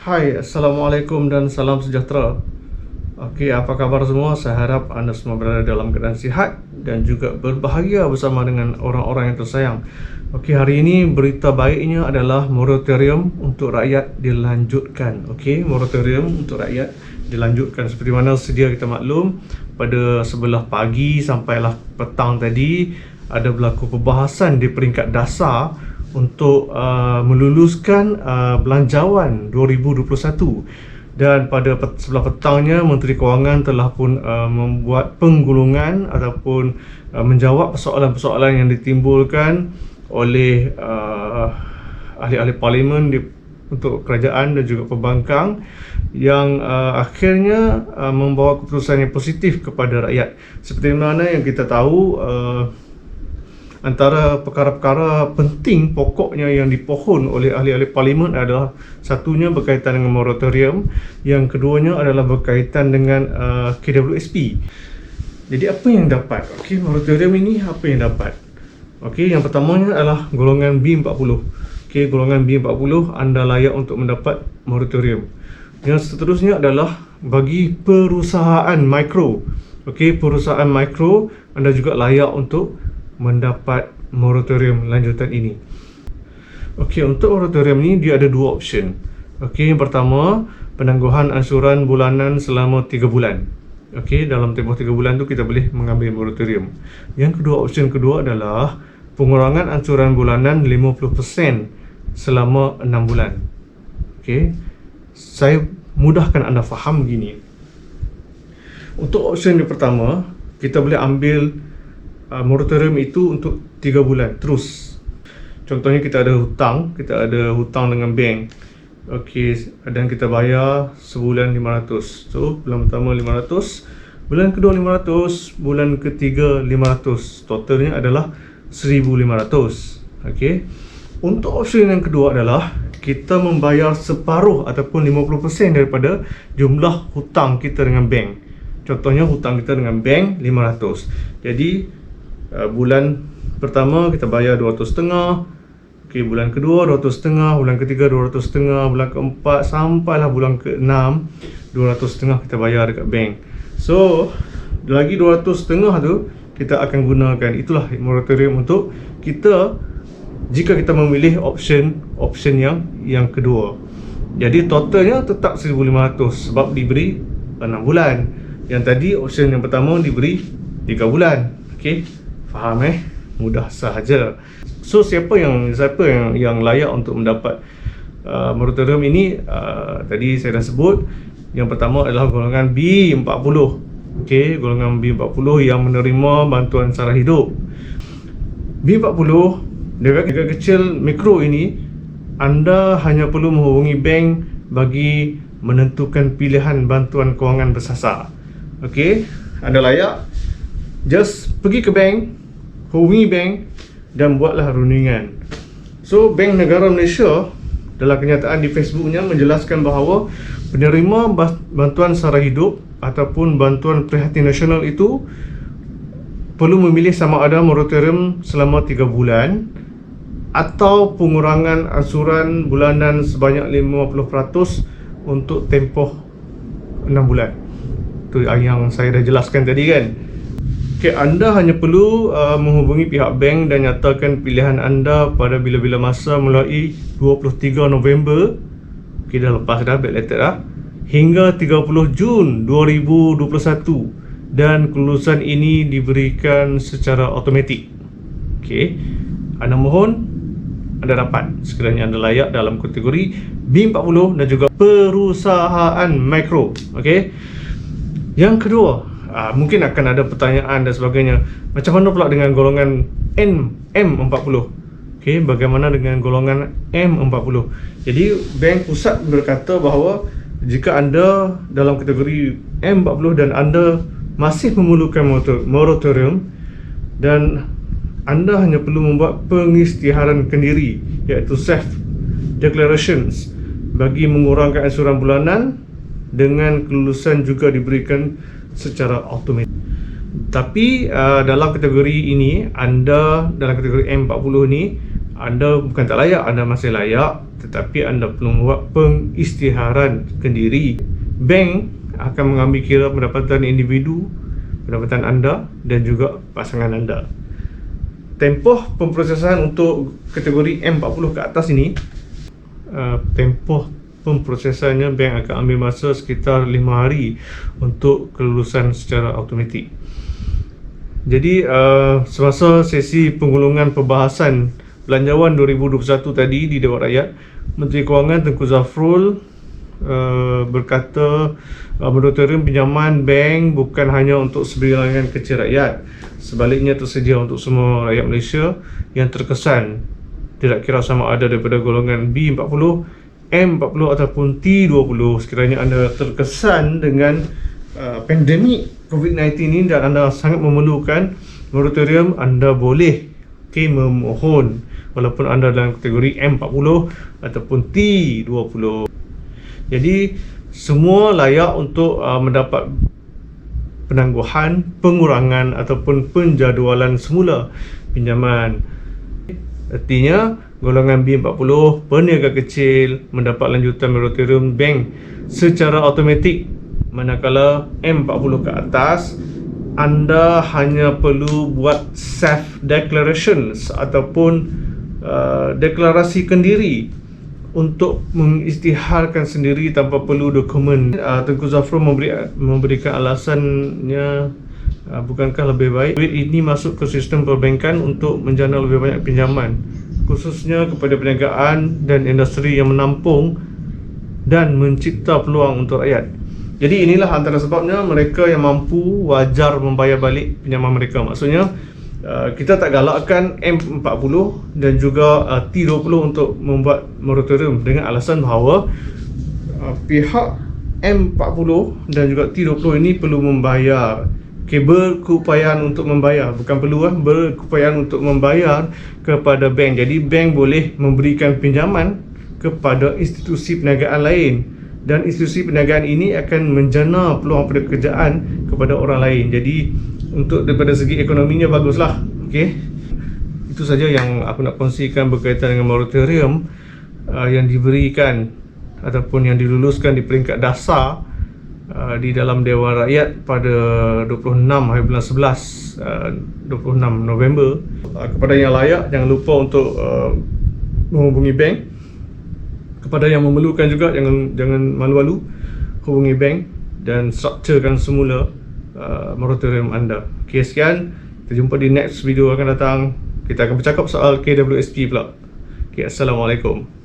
Hai, Assalamualaikum dan salam sejahtera. Okey, apa khabar semua? Saya harap anda semua berada dalam keadaan sihat dan juga berbahagia bersama dengan orang-orang yang tersayang. Okey, hari ini berita baiknya adalah moratorium untuk rakyat dilanjutkan. Okey, moratorium untuk rakyat dilanjutkan. Seperti mana sedia kita maklum, pada sebelah pagi sampailah petang tadi ada berlaku perbahasan di peringkat dasar untuk meluluskan belanjawan 2021, dan pada sebelah petangnya Menteri Kewangan telah pun membuat penggulungan ataupun menjawab persoalan-persoalan yang ditimbulkan oleh ahli-ahli parlimen untuk kerajaan dan juga pembangkang, yang akhirnya membawa keputusan yang positif kepada rakyat. Seperti mana yang kita tahu, antara perkara-perkara penting pokoknya yang dipohon oleh ahli-ahli parlimen adalah satunya berkaitan dengan moratorium, yang keduanya adalah berkaitan dengan KWSP. Jadi apa yang dapat? Okey, moratorium ini apa yang dapat? Okey, yang pertamanya adalah golongan B40. Okey, golongan B40 anda layak untuk mendapat moratorium. Yang seterusnya adalah bagi perusahaan mikro. Okey, perusahaan mikro anda juga layak untuk mendapat moratorium lanjutan ini. Okey, untuk moratorium ni dia ada dua option. Okey, yang pertama, penangguhan ansuran bulanan selama 3 bulan. Okey, dalam tempoh 3 bulan tu kita boleh mengambil moratorium. Yang kedua, option kedua adalah pengurangan ansuran bulanan 50% selama 6 bulan. Okey, saya mudahkan anda faham begini. Untuk option yang pertama, kita boleh ambil moratorium itu untuk 3 bulan terus. Contohnya kita ada hutang dengan bank. Okey, dan kita bayar sebulan 500. So, bulan pertama 500, bulan kedua 500, bulan ketiga 500. Totalnya adalah 1500. Okey. Untuk option yang kedua adalah kita membayar separuh ataupun 50% daripada jumlah hutang kita dengan bank. Contohnya hutang kita dengan bank 500. Jadi bulan pertama kita bayar 200.5, okey, bulan kedua 200.5, bulan ketiga 200.5, bulan keempat sampailah bulan ke-6 200.5 kita bayar dekat bank. So lagi 200.5 tu kita akan gunakan. Itulah moratorium untuk kita jika kita memilih option yang kedua. Jadi totalnya tetap 1500 sebab diberi 6 bulan. Yang tadi option yang pertama diberi 3 bulan. Okey, faham mudah sahaja. So siapa yang layak untuk mendapat moratorium ini? Tadi saya dah sebut, yang pertama adalah golongan B40. Okey, golongan B40 yang menerima bantuan sara hidup. B40 negara kecil mikro ini, anda hanya perlu menghubungi bank bagi menentukan pilihan bantuan kewangan bersasar. Okey, anda layak just pergi ke bank, hubungi bank dan buatlah rundingan. So, Bank Negara Malaysia dalam kenyataan di Facebooknya menjelaskan bahawa penerima bantuan sara hidup ataupun bantuan prihatin nasional itu perlu memilih sama ada moratorium selama 3 bulan atau pengurangan ansuran bulanan sebanyak 50% untuk tempoh 6 bulan. Itu yang saya dah jelaskan tadi kan. Okay, anda hanya perlu menghubungi pihak bank dan nyatakan pilihan anda pada bila-bila masa mulai 23 November, okay, dah lepas dah, backdated dah, hingga 30 Jun 2021, dan kelulusan ini diberikan secara automatik. Okay, anda mohon anda dapat sekiranya anda layak dalam kategori B40 dan juga perusahaan mikro. Okay, yang kedua, mungkin akan ada pertanyaan dan sebagainya. Macam mana pula dengan golongan M40? Okey, bagaimana dengan golongan M40? Jadi Bank Pusat berkata bahawa jika anda dalam kategori M40 dan anda masih memerlukan moratorium dan anda hanya perlu membuat pengisytiharan kendiri, iaitu self declarations, bagi mengurangkan ansuran bulanan, dengan kelulusan juga diberikan secara automatik. Tapi dalam kategori ini, anda dalam kategori M40 ni, anda bukan tak layak, anda masih layak, tetapi anda perlu membuat pengisytiharan kendiri. Bank akan mengambil kira pendapatan individu, pendapatan anda dan juga pasangan anda. Tempoh pemprosesan untuk kategori M40 ke atas ini, tempoh pemprosesannya bank akan ambil masa sekitar 5 hari untuk kelulusan secara automatik. Jadi semasa sesi penggulungan perbahasan Belanjawan 2021 tadi di Dewan Rakyat, Menteri Kewangan Tengku Zafrul berkata moratorium pinjaman bank bukan hanya untuk sebilangan kecil rakyat, sebaliknya tersedia untuk semua rakyat Malaysia yang terkesan, tidak kira sama ada daripada golongan B40, M40 ataupun T20. Sekiranya anda terkesan dengan pandemik COVID-19 ini dan anda sangat memerlukan moratorium, anda boleh memohon walaupun anda dalam kategori M40 ataupun T20. Jadi semua layak untuk mendapat penangguhan, pengurangan ataupun penjadualan semula pinjaman. Artinya golongan B40, peniaga kecil mendapat lanjutan moratorium bank secara automatik, manakala M40 ke atas anda hanya perlu buat self declarations ataupun deklarasikan diri untuk mengisytiharkan sendiri tanpa perlu dokumen. Tengku Zafrul memberikan alasannya, bukankah lebih baik duit ini masuk ke sistem perbankan untuk menjana lebih banyak pinjaman, khususnya kepada perniagaan dan industri yang menampung dan mencipta peluang untuk rakyat. Jadi inilah antara sebabnya mereka yang mampu wajar membayar balik pinjaman mereka. Maksudnya kita tak galakkan M40 dan juga T20 untuk membuat moratorium dengan alasan bahawa pihak M40 dan juga T20 ini perlu membayar, berkeupayaan untuk membayar, bukan perlu berkeupayaan untuk membayar kepada bank. Jadi bank boleh memberikan pinjaman kepada institusi perniagaan lain, dan institusi perniagaan ini akan menjana peluang pekerjaan kepada orang lain. Jadi untuk daripada segi ekonominya baguslah. Okey, itu saja yang aku nak kongsikan berkaitan dengan moratorium yang diberikan ataupun yang diluluskan di peringkat dasar di dalam Dewan Rakyat pada 26 hari bulan 11, 26 November. Kepada yang layak, jangan lupa untuk menghubungi bank. Kepada yang memerlukan juga, jangan malu-malu hubungi bank dan strukturkan semula moratorium anda. Okey, sekian. Kita jumpa di next video akan datang. Kita akan bercakap soal KWSP pula. Okey, Assalamualaikum.